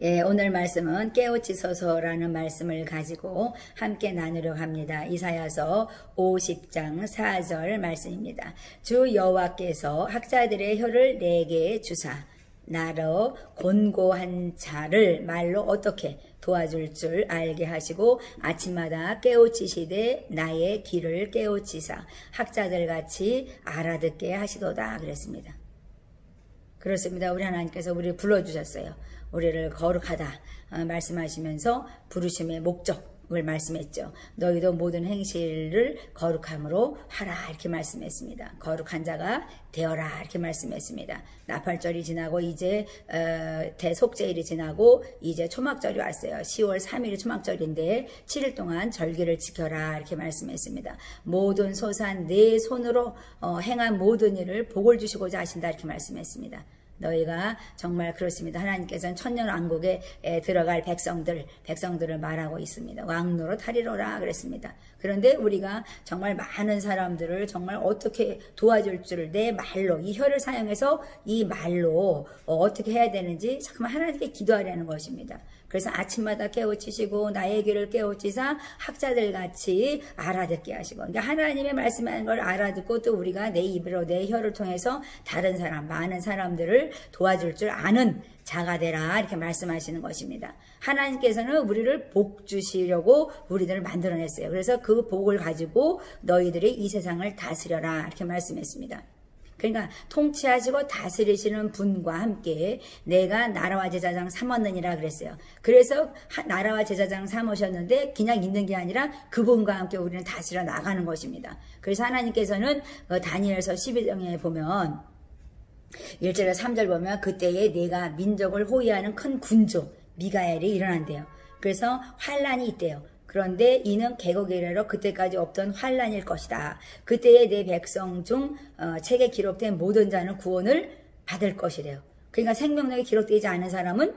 예, 오늘 말씀은 깨우치소서라는 말씀을 가지고 함께 나누려고 합니다. 이사야서 50장 4절 말씀입니다. 주 여호와께서 학자들의 혀를 내게 주사 나로 곤고한 자를 말로 어떻게 도와줄 줄 알게 하시고 아침마다 깨우치시되 나의 귀를 깨우치사 학자들같이 알아듣게 하시도다 그랬습니다. 그렇습니다. 우리 하나님께서 우리를 불러주셨어요. 우리를 거룩하다 말씀하시면서 부르심의 목적을 말씀했죠. 너희도 모든 행실을 거룩함으로 하라 이렇게 말씀했습니다. 거룩한 자가 되어라 이렇게 말씀했습니다. 나팔절이 지나고 이제 대속제일이 지나고 이제 초막절이 왔어요. 10월 3일이 초막절인데 7일 동안 절기를 지켜라 이렇게 말씀했습니다. 모든 소산 내 손으로 행한 모든 일을 복을 주시고자 하신다 이렇게 말씀했습니다. 너희가 정말 그렇습니다. 하나님께서는 천년왕국에 들어갈 백성들을 말하고 있습니다. 왕노로 타리로라 그랬습니다. 그런데 우리가 정말 많은 사람들을 정말 어떻게 도와줄 줄 내 말로 이 혀를 사용해서 이 말로 어떻게 해야 되는지 잠깐만 하나님께 기도하려는 것입니다. 그래서 아침마다 깨우치시고 나의 귀를 깨우치사 학자들같이 알아듣게 하시고 그러니까 하나님의 말씀하는 걸 알아듣고 또 우리가 내 입으로 내 혀를 통해서 다른 사람 많은 사람들을 도와줄 줄 아는 자가 되라 이렇게 말씀하시는 것입니다. 하나님께서는 우리를 복 주시려고 우리들을 만들어냈어요. 그래서 그 복을 가지고 너희들이 이 세상을 다스려라 이렇게 말씀했습니다. 그러니까 통치하시고 다스리시는 분과 함께 내가 나라와 제사장 삼았느니라 그랬어요. 그래서 나라와 제사장 삼으셨는데 그냥 있는 게 아니라 그분과 함께 우리는 다스려 나가는 것입니다. 그래서 하나님께서는 다니엘서 12장에 보면 1절에 3절 보면 그때에 내가 민족을 호위하는 큰 군주 미가엘이 일어난대요. 그래서 환란이 있대요. 그런데 이는 개국 이래로 그때까지 없던 환란일 것이다. 그때에 내 백성 중 책에 기록된 모든 자는 구원을 받을 것이래요. 그러니까 생명록에 기록되지 않은 사람은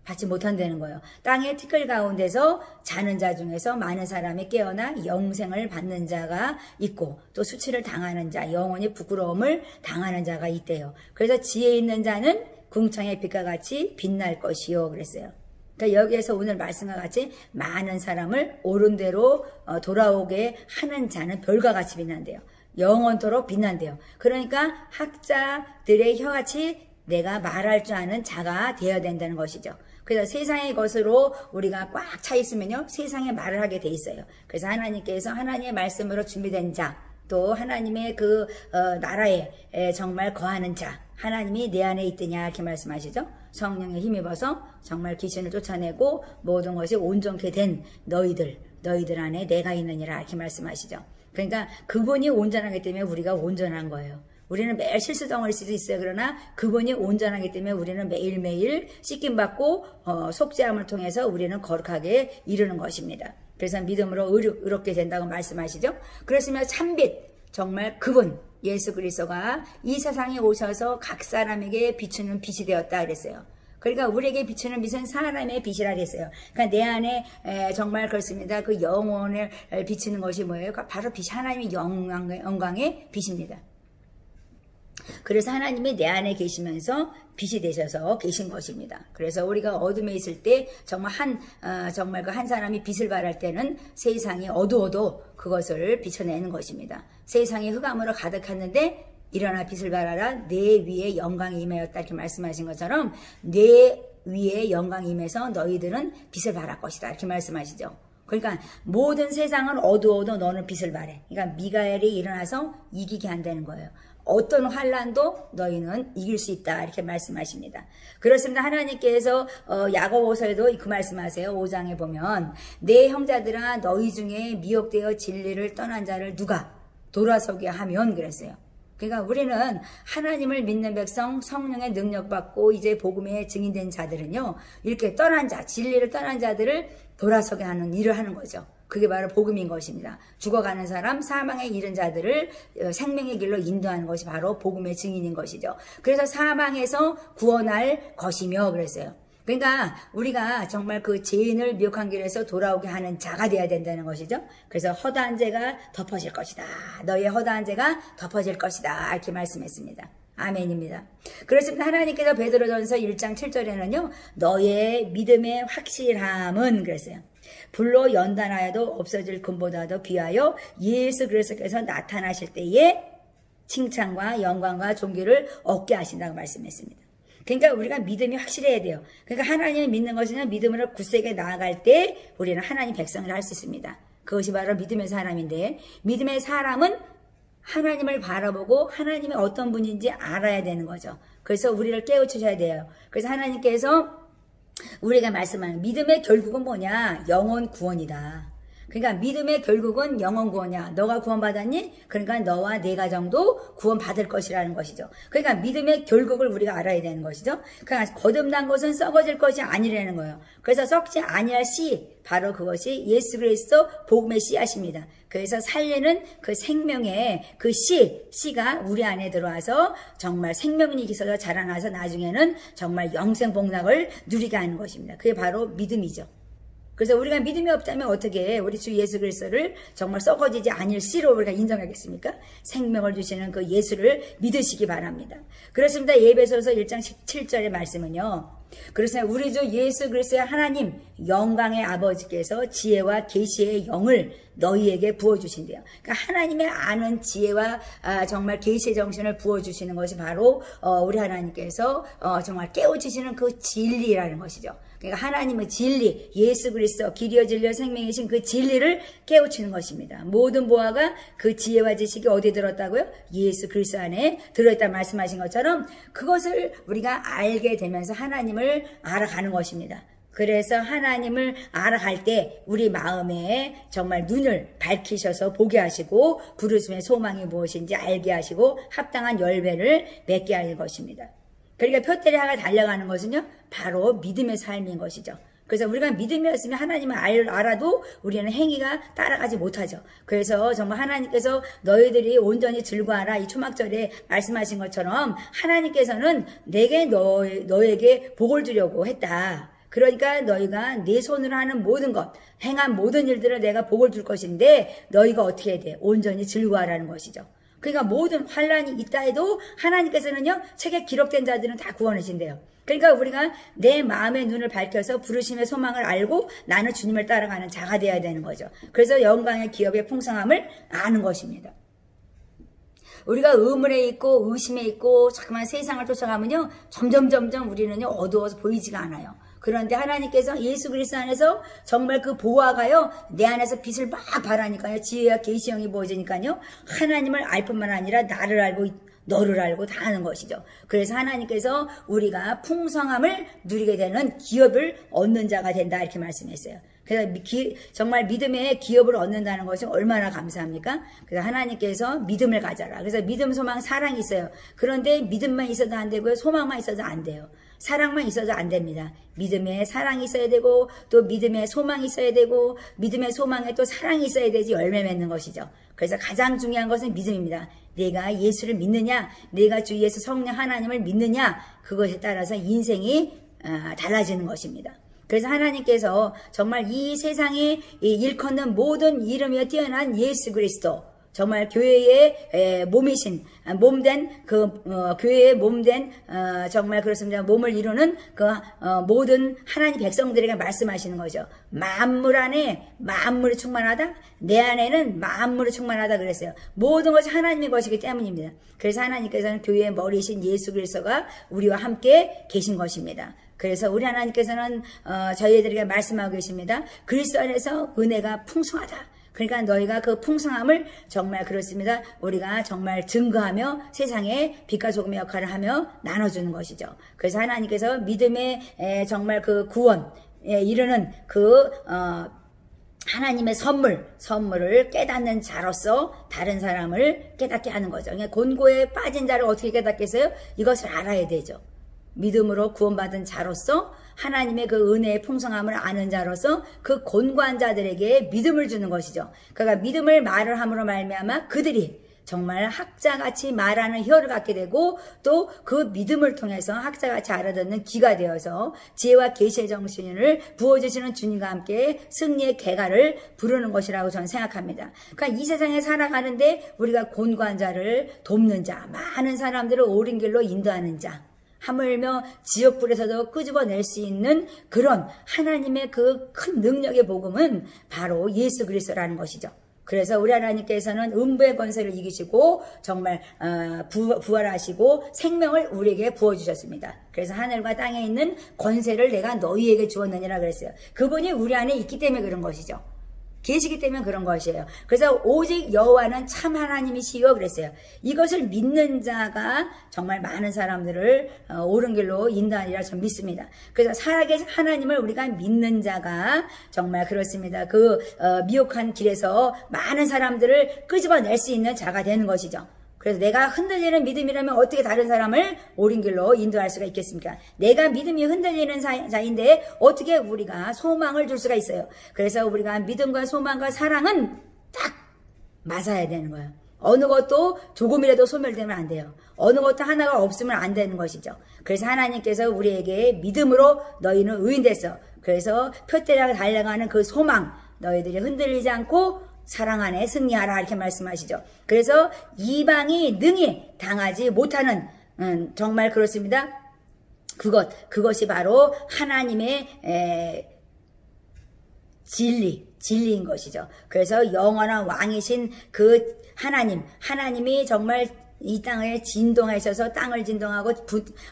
받지 못한다는 거예요. 땅의 티끌 가운데서 자는 자 중에서 많은 사람이 깨어나 영생을 받는 자가 있고 또 수치를 당하는 자, 영원히 부끄러움을 당하는 자가 있대요. 그래서 지혜 있는 자는 궁창의 빛과 같이 빛날 것이요 그랬어요. 그러니까 여기에서 오늘 말씀과 같이 많은 사람을 옳은 대로 돌아오게 하는 자는 별과 같이 빛난대요. 영원토록 빛난대요. 그러니까 학자들의 혀같이 내가 말할 줄 아는 자가 되어야 된다는 것이죠. 그래서 세상의 것으로 우리가 꽉 차 있으면요 세상에 말을 하게 돼 있어요. 그래서 하나님께서 하나님의 말씀으로 준비된 자, 또 하나님의 그 나라에 정말 거하는 자, 하나님이 내 안에 있더냐 이렇게 말씀하시죠. 성령에 힘입어서 정말 귀신을 쫓아내고 모든 것이 온전케 된 너희들 안에 내가 있느니라 이렇게 말씀하시죠. 그러니까 그분이 온전하기 때문에 우리가 온전한 거예요. 우리는 매일 실수덩어릴 수도 있어요. 그러나 그분이 온전하기 때문에 우리는 매일매일 씻김받고 속죄함을 통해서 우리는 거룩하게 이루는 것입니다. 그래서 믿음으로 의롭게 된다고 말씀하시죠. 그렇으면 참빛 정말 그분 예수 그리스도가 이 세상에 오셔서 각 사람에게 비추는 빛이 되었다 그랬어요. 그러니까 우리에게 비추는 빛은 사람의 빛이라 그랬어요. 그러니까 내 안에 정말 그렇습니다. 그 영혼을 비추는 것이 뭐예요? 바로 빛이 하나님의 영광의 빛입니다. 그래서 하나님이 내 안에 계시면서 빛이 되셔서 계신 것입니다. 그래서 우리가 어둠에 있을 때 정말 정말 그 한 사람이 빛을 발할 때는 세상이 어두워도 그것을 비춰내는 것입니다. 세상이 흑암으로 가득했는데 일어나 빛을 발하라 내 위에 영광이 임하였다 이렇게 말씀하신 것처럼 내 위에 영광이 임해서 너희들은 빛을 발할 것이다 이렇게 말씀하시죠. 그러니까 모든 세상은 어두워도 너는 빛을 발해. 그러니까 미가엘이 일어나서 이기게 한다는 거예요. 어떤 환란도 너희는 이길 수 있다 이렇게 말씀하십니다. 그렇습니다. 하나님께서 야고보서에도 그 말씀하세요. 5장에 보면 내 형제들아 너희 중에 미혹되어 진리를 떠난 자를 누가 돌아서게 하면 그랬어요. 그러니까 우리는 하나님을 믿는 백성 성령의 능력 받고 이제 복음에 증인된 자들은요 이렇게 떠난 자 진리를 떠난 자들을 돌아서게 하는 일을 하는 거죠. 그게 바로 복음인 것입니다. 죽어가는 사람, 사망에 이른 자들을 생명의 길로 인도하는 것이 바로 복음의 증인인 것이죠. 그래서 사망에서 구원할 것이며 그랬어요. 그러니까 우리가 정말 그 죄인을 미혹한 길에서 돌아오게 하는 자가 되어야 된다는 것이죠. 그래서 허다한 죄가 덮어질 것이다. 너의 허다한 죄가 덮어질 것이다. 이렇게 말씀했습니다. 아멘입니다. 그렇습니다. 하나님께서 베드로전서 1장 7절에는요. 너의 믿음의 확실함은 그랬어요. 불로 연단하여도 없어질 금보다도 귀하여 예수 그리스도께서 나타나실 때에 칭찬과 영광과 존귀를 얻게 하신다고 말씀했습니다. 그러니까 우리가 믿음이 확실해야 돼요. 그러니까 하나님을 믿는 것은 믿음으로 굳세게 나아갈 때 우리는 하나님 백성을 할 수 있습니다. 그것이 바로 믿음의 사람인데 믿음의 사람은 하나님을 바라보고 하나님이 어떤 분인지 알아야 되는 거죠. 그래서 우리를 깨우치셔야 돼요. 그래서 하나님께서 우리가 말씀하는 믿음의 결국은 뭐냐? 영혼 구원이다. 그러니까 믿음의 결국은 영혼 구원이야. 너가 구원받았니? 그러니까 너와 네 가정도 구원받을 것이라는 것이죠. 그러니까 믿음의 결국을 우리가 알아야 되는 것이죠. 그러니까 거듭난 것은 썩어질 것이 아니라는 거예요. 그래서 썩지 아니할 씨, 바로 그것이 예수 그리스도 복음의 씨앗입니다. 그래서 살리는 그 생명의 그 씨가 우리 안에 들어와서 정말 생명이 있어서 자라나서 나중에는 정말 영생 복락을 누리게 하는 것입니다. 그게 바로 믿음이죠. 그래서 우리가 믿음이 없다면 어떻게 우리 주 예수 그리스도를 정말 썩어지지 아닐 씨로 우리가 인정하겠습니까? 생명을 주시는 그 예수를 믿으시기 바랍니다. 그렇습니다. 에베소서 1장 17절의 말씀은요. 그래서 우리 주 예수 그리스도의 하나님 영광의 아버지께서 지혜와 계시의 영을 너희에게 부어주신대요. 그러니까 하나님의 아는 지혜와 정말 계시의 정신을 부어주시는 것이 바로 우리 하나님께서 정말 깨우치시는 그 진리라는 것이죠. 그러니까 하나님의 진리, 예수 그리스도 길이요 진리요 생명이신 그 진리를 깨우치는 것입니다. 모든 보화가 그 지혜와 지식이 어디에 들었다고요? 예수 그리스도 안에 들어있다 말씀하신 것처럼 그것을 우리가 알게 되면서 하나님을 알아가는 것입니다. 그래서 하나님을 알아갈 때 우리 마음에 정말 눈을 밝히셔서 보게 하시고 부르심의 소망이 무엇인지 알게 하시고 합당한 열매를 맺게 하는 것입니다. 그러니까 표대를 향해 달려가는 것은요. 바로 믿음의 삶인 것이죠. 그래서 우리가 믿음이 없으면 하나님을 알아도 우리는 행위가 따라가지 못하죠. 그래서 정말 하나님께서 너희들이 온전히 즐거워하라 이 초막절에 말씀하신 것처럼 하나님께서는 내게 너에게 복을 주려고 했다. 그러니까 너희가 내 손으로 하는 모든 것, 행한 모든 일들을 내가 복을 줄 것인데 너희가 어떻게 해야 돼? 온전히 즐거워하라는 것이죠. 그러니까 모든 환란이 있다 해도 하나님께서는요. 책에 기록된 자들은 다 구원하신대요. 그러니까 우리가 내 마음의 눈을 밝혀서 부르심의 소망을 알고 나는 주님을 따라가는 자가 되어야 되는 거죠. 그래서 영광의 기업의 풍성함을 아는 것입니다. 우리가 의문에 있고 의심에 있고 잠깐만 세상을 쫓아가면요. 점점 우리는요. 어두워서 보이지가 않아요. 그런데 하나님께서 예수 그리스도 안에서 정말 그 보화가요. 내 안에서 빛을 막 발하니까요. 지혜와 계시 영이 부어지니까요. 하나님을 알 뿐만 아니라 나를 알고 너를 알고 다 아는 것이죠. 그래서 하나님께서 우리가 풍성함을 누리게 되는 기업을 얻는 자가 된다 이렇게 말씀했어요. 그래서 정말 믿음의 기업을 얻는다는 것이 얼마나 감사합니까? 그래서 하나님께서 믿음을 가져라. 그래서 믿음, 소망, 사랑이 있어요. 그런데 믿음만 있어도 안 되고요. 소망만 있어도 안 돼요. 사랑만 있어도 안 됩니다. 믿음에 사랑이 있어야 되고 또 믿음에 소망이 있어야 되고 믿음의 소망에 또 사랑이 있어야 되지 열매 맺는 것이죠. 그래서 가장 중요한 것은 믿음입니다. 내가 예수를 믿느냐, 내가 주 예수 성령 하나님을 믿느냐, 그것에 따라서 인생이 달라지는 것입니다. 그래서 하나님께서 정말 이 세상에 일컫는 모든 이름이 뛰어난 예수 그리스도, 정말 교회의 몸이신 몸된 교회의 몸된 정말 그렇습니다. 몸을 이루는 그 모든 하나님 백성들에게 말씀하시는 거죠. 만물 안에 만물이 충만하다. 내 안에는 만물이 충만하다 그랬어요. 모든 것이 하나님의 것이기 때문입니다. 그래서 하나님께서는 교회의 머리이신 예수 그리스도가 우리와 함께 계신 것입니다. 그래서 우리 하나님께서는 저희들에게 말씀하고 계십니다. 그리스도 안에서 은혜가 풍성하다. 그러니까 너희가 그 풍성함을 정말 그렇습니다. 우리가 정말 증거하며 세상에 빛과 소금의 역할을 하며 나눠주는 것이죠. 그래서 하나님께서 믿음의 정말 그 구원에 이르는 그 하나님의 선물을 깨닫는 자로서 다른 사람을 깨닫게 하는 거죠. 그러니까 곤고에 빠진 자를 어떻게 깨닫겠어요? 이것을 알아야 되죠. 믿음으로 구원받은 자로서 하나님의 그 은혜의 풍성함을 아는 자로서 그 곤고한 자들에게 믿음을 주는 것이죠. 그러니까 믿음을 말을 함으로 말미암아 그들이 정말 학자같이 말하는 혀를 갖게 되고 또 그 믿음을 통해서 학자같이 알아듣는 귀가 되어서 지혜와 계시의 정신을 부어주시는 주님과 함께 승리의 개가를 부르는 것이라고 저는 생각합니다. 그러니까 이 세상에 살아가는데 우리가 곤고한 자를 돕는 자, 많은 사람들을 옳은 길로 인도하는 자, 하물며 지옥불에서도 끄집어낼 수 있는 그런 하나님의 그 큰 능력의 복음은 바로 예수 그리스도라는 것이죠. 그래서 우리 하나님께서는 음부의 권세를 이기시고 정말 부활하시고 생명을 우리에게 부어주셨습니다. 그래서 하늘과 땅에 있는 권세를 내가 너희에게 주었느니라 그랬어요. 그분이 우리 안에 있기 때문에 그런 것이죠. 계시기 때문에 그런 것이에요. 그래서 오직 여호와는 참 하나님이시여 그랬어요. 이것을 믿는 자가 정말 많은 사람들을 옳은 길로 인도하리라 저는 믿습니다. 그래서 살아계신 하나님을 우리가 믿는 자가 정말 그렇습니다. 그 미혹한 길에서 많은 사람들을 끄집어낼 수 있는 자가 되는 것이죠. 그래서 내가 흔들리는 믿음이라면 어떻게 다른 사람을 옳은 길로 인도할 수가 있겠습니까? 내가 믿음이 흔들리는 자인데 어떻게 우리가 소망을 줄 수가 있어요? 그래서 우리가 믿음과 소망과 사랑은 딱 맞아야 되는 거예요. 어느 것도 조금이라도 소멸되면 안 돼요. 어느 것도 하나가 없으면 안 되는 것이죠. 그래서 하나님께서 우리에게 믿음으로 너희는 의인됐어. 그래서 표대랑 달려가는 그 소망, 너희들이 흔들리지 않고 사랑 안에 승리하라 이렇게 말씀하시죠. 그래서 이방이 능히 당하지 못하는 정말 그렇습니다. 그것이 바로 하나님의 진리인 것이죠. 그래서 영원한 왕이신 그 하나님이 정말 이 땅에 진동하셔서 땅을 진동하고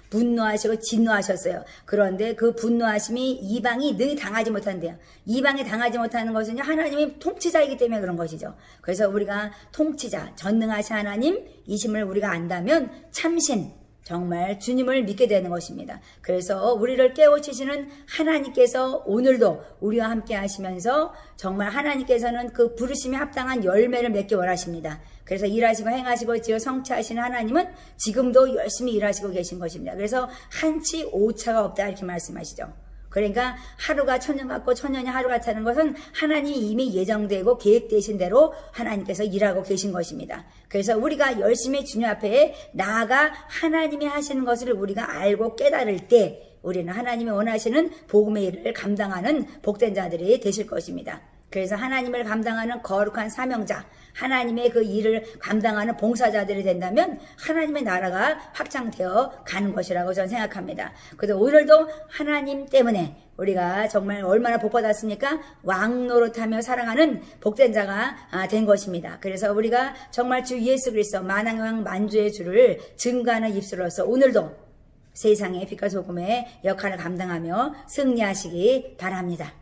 분노하시고 진노하셨어요. 그런데 그 분노하심이 이방이 능히 당하지 못한대요. 이방이 당하지 못하는 것은 하나님이 통치자이기 때문에 그런 것이죠. 그래서 우리가 통치자, 전능하신 하나님이심을 우리가 안다면 참신, 정말 주님을 믿게 되는 것입니다. 그래서 우리를 깨우치시는 하나님께서 오늘도 우리와 함께 하시면서 정말 하나님께서는 그 부르심에 합당한 열매를 맺기 원하십니다. 그래서 일하시고 행하시고 지어 성취하시는 하나님은 지금도 열심히 일하시고 계신 것입니다. 그래서 한치 오차가 없다 이렇게 말씀하시죠. 그러니까 하루가 천년 같고 천년이 하루 같다는 것은 하나님이 이미 예정되고 계획되신 대로 하나님께서 일하고 계신 것입니다. 그래서 우리가 열심히 주님 앞에 나아가 하나님이 하시는 것을 우리가 알고 깨달을 때 우리는 하나님이 원하시는 복음의 일을 감당하는 복된 자들이 되실 것입니다. 그래서 하나님을 감당하는 거룩한 사명자, 하나님의 그 일을 감당하는 봉사자들이 된다면 하나님의 나라가 확장되어 가는 것이라고 저는 생각합니다. 그래서 오늘도 하나님 때문에 우리가 정말 얼마나 복받았습니까? 왕노릇하며 살아가는 복된 자가 된 것입니다. 그래서 우리가 정말 주 예수 그리스도 만왕왕 만주의 주를 증거하는 입술로서 오늘도 세상의 빛과 소금의 역할을 감당하며 승리하시기 바랍니다.